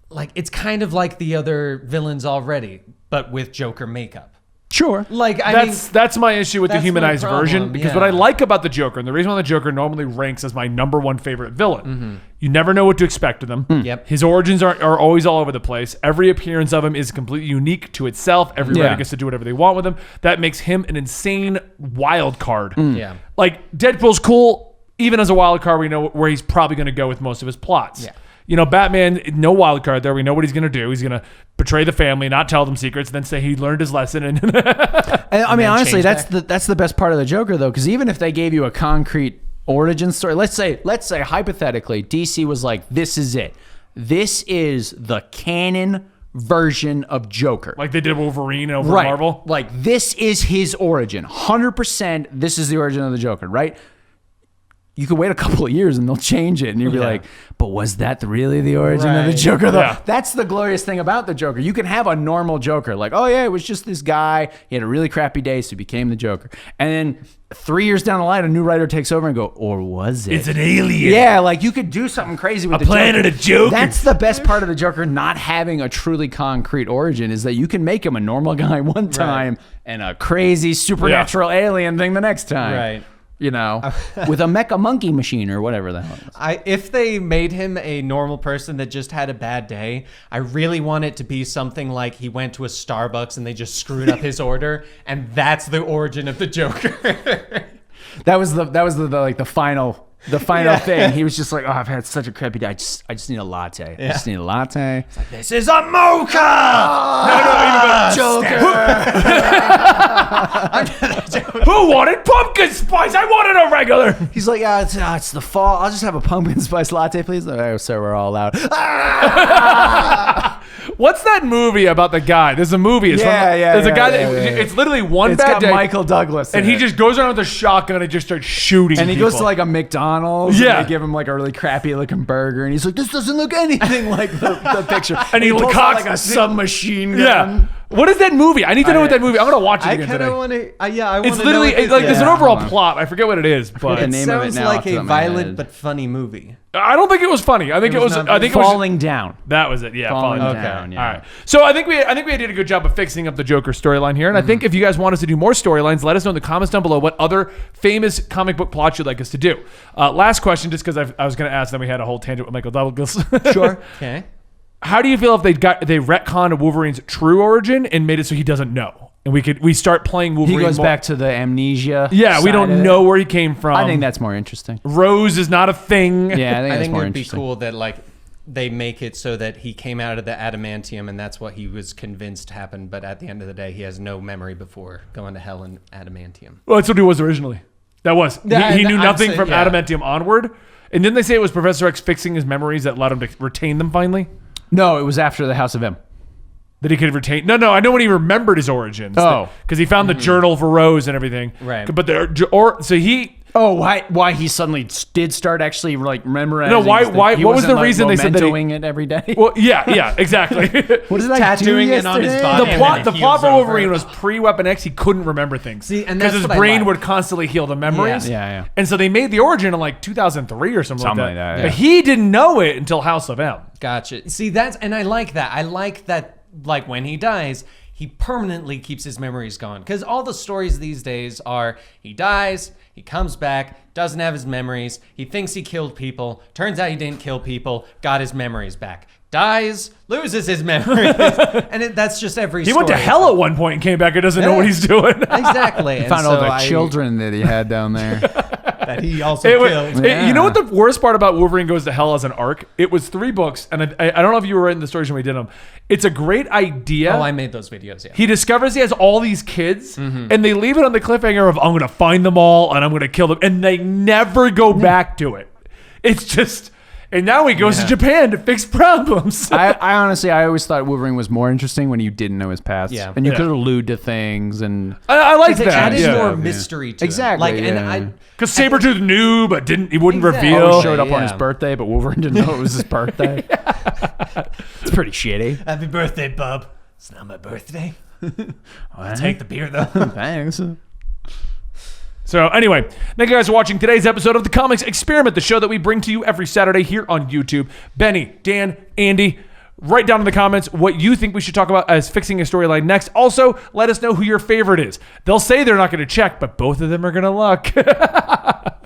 like, it's kind of like the other villains already, but with Joker makeup. Sure. Like, that's my issue with the humanized version, because yeah. what I like about the Joker, and the reason why the Joker normally ranks as my number one favorite villain, you never know what to expect of them. Yep. His origins are always all over the place. Every appearance of him is completely unique to itself. Every writer gets to do whatever they want with him. That makes him an insane wild card. Yeah. Like, Deadpool's cool. Even as a wild card, we know where he's probably going to go with most of his plots. Yeah. You know, Batman, no wild card there. We know what he's going to do. He's going to betray the family, not tell them secrets, and then say he learned his lesson. And I mean, honestly, that's the best part of the Joker, though, because even if they gave you a concrete origin story, let's say hypothetically, DC was like, this is it. This is the canon version of Joker. Like they did Wolverine over Marvel? Like, this is his origin. 100% this is the origin of the Joker, right? You could wait a couple of years and they'll change it, and you'll be like, but was that really the origin of the Joker, though? Yeah. That's the glorious thing about the Joker. You can have a normal Joker. Like, oh, yeah, it was just this guy. He had a really crappy day, so he became the Joker. And then 3 years down the line, a new writer takes over and go, or was it? It's an alien. Yeah, like you could do something crazy with the planet of Joker. That's the best part of the Joker not having a truly concrete origin, is that you can make him a normal guy one time and a crazy supernatural alien thing the next time. Right. You know, with a mecha monkey machine or whatever the hell it is. If they made him a normal person that just had a bad day, I really want it to be something like he went to a Starbucks and they just screwed up his order, and that's the origin of the Joker. That was the final thing. He was just like, oh, I've had such a crappy day. I just need a latte. I just need a latte. It's like, this is a mocha. Joker. Who wanted pumpkin spice? I wanted a regular. He's like, yeah, it's the fall. I'll just have a pumpkin spice latte, please. Oh, sir, we're all out. What's that movie about the guy? There's a movie. There's a guy that it's literally one bad day. Michael Douglas, and he just goes around with a shotgun and just starts shooting. And he people. goes to like a McDonald's. Yeah, and they give him like a really crappy looking burger, and he's like, this doesn't look anything like the picture. And he pulls cocks out like a submachine gun. Yeah. What is that movie? I need to know what that movie. I'm gonna watch it again today. I want to. I want it's to. Literally there's an overall plot. I forget what it is, but it sounds like a violent but funny movie. I don't think it was funny. I think it was. I think Falling Down. That was it. Yeah, Falling Down. Yeah. All right. So I think we did a good job of fixing up the Joker storyline here, and I think if you guys want us to do more storylines, let us know in the comments down below what other famous comic book plots you'd like us to do. Last question, just because I was going to ask, then we had a whole tangent with Michael Douglas. Sure. Okay. How do you feel if they retconned Wolverine's true origin and made it so he doesn't know, and we start playing Wolverine? He goes back to the amnesia. Yeah, we don't know where he came from. I think that's more interesting. Rose is not a thing. Yeah, I think it would be cool that like they make it so that he came out of the adamantium and that's what he was convinced happened, but at the end of the day, he has no memory before going to hell in adamantium. Well, that's what he was originally. That was he knew nothing from adamantium onward, and didn't they say it was Professor X fixing his memories that allowed him to retain them finally? No, it was after the House of M. That he could retain. No, I know when he remembered his origins. Oh, because he found the journal for Rose and everything. Right. But he. Oh, why he suddenly did start actually like memorizing? No, why? What was the reason they said that doing it every day? Well, yeah, exactly. What did I tattooing do it on his body? The plot for Wolverine was pre-Weapon X. He couldn't remember things. See, and because his brain would constantly heal the memories. Yeah. And so they made the origin in like 2003 or something like that. Yeah. But he didn't know it until House of M. Gotcha. See, and I like that. I like that. Like when he dies, he permanently keeps his memories gone. Because all the stories these days are he dies, he comes back, doesn't have his memories, he thinks he killed people, turns out he didn't kill people, got his memories back. Dies, loses his memories, and that's just every story. He went to hell at one point and came back and doesn't know what he's doing. Exactly. He found all the children that he had down there. That he also killed. You know what the worst part about Wolverine Goes to Hell as an arc? It was 3 books, and I don't know if you were in the stories when we did them. It's a great idea. Oh, I made those videos, yeah. He discovers he has all these kids, and they leave it on the cliffhanger of, I'm going to find them all, and I'm going to kill them, and they never go back to it. It's just... And now he goes to Japan to fix problems. I honestly, I always thought Wolverine was more interesting when you didn't know his past. Yeah. And you could allude to things. And I like It that. added more mystery to Exactly, it. Like, yeah. and Because Sabretooth knew, but he wouldn't Exactly. reveal. always showed up on his Yeah. birthday, but Wolverine didn't know it was his birthday. It's pretty shitty. Happy birthday, bub. It's not my birthday. I'll take the beer, though. Thanks. So anyway, thank you guys for watching today's episode of The Comics Experiment, the show that we bring to you every Saturday here on YouTube. Benny, Dan, Andy, write down in the comments what you think we should talk about as fixing a storyline next. Also, let us know who your favorite is. They'll say they're not going to check, but both of them are going to look.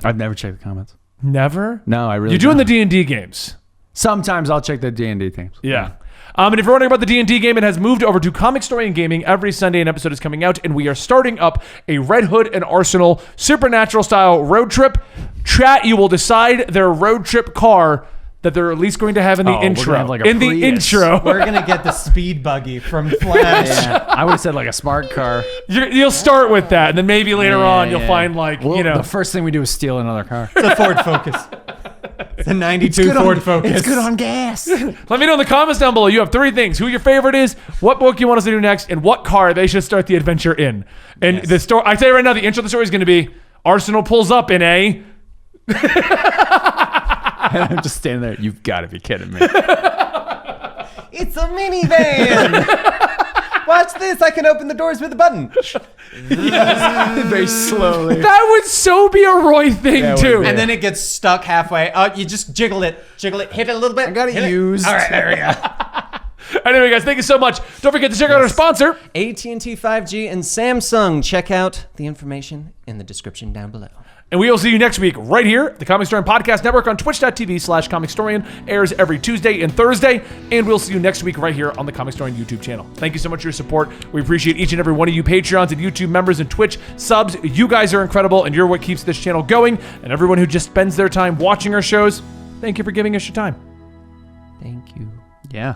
I've never checked the comments. Never? No, I really You're doing don't. the D&D games. Sometimes I'll check the D&D things. Yeah. And if you're wondering about the D&D game, it has moved over to Comicstorian Gaming. Every Sunday an episode is coming out, and we are starting up a Red Hood and Arsenal Supernatural-style road trip. Chat, you will decide their road trip car that they're at least going to have in the Oh, we're intro. gonna have like a in the Prius. intro. We're going to get the speed buggy from Flash. Yeah, I would have said like a smart car. You'll start with that, and then maybe later on you'll find The first thing we do is steal another car. It's a Ford Focus. It's a 92 Ford Focus. It's good on gas. Let me know in the comments down below. You have 3 things: who your favorite is, what book you want us to do next, and what car they should start the adventure in. And the story, I tell you right now, the intro of the story is going to be Arsenal pulls up in a. And I'm just standing there. You've got to be kidding me. It's a minivan. Watch this. I can open the doors with a button. Very slowly. That would so be a Roy thing Yeah, it too. would be. And then it gets stuck halfway. Oh, you just jiggle it, hit it a little bit. I got hit it used. All right, there we go. Anyway, guys, thank you so much. Don't forget to check out our sponsor. AT&T 5G and Samsung. Check out the information in the description down below. And we will see you next week right here. The Comicstorian Podcast Network on twitch.tv/Comicstorian airs every Tuesday and Thursday. And we'll see you next week right here on the Comicstorian YouTube channel. Thank you so much for your support. We appreciate each and every one of you Patreons and YouTube members and Twitch subs. You guys are incredible, and you're what keeps this channel going. And everyone who just spends their time watching our shows, thank you for giving us your time. Thank you. Yeah.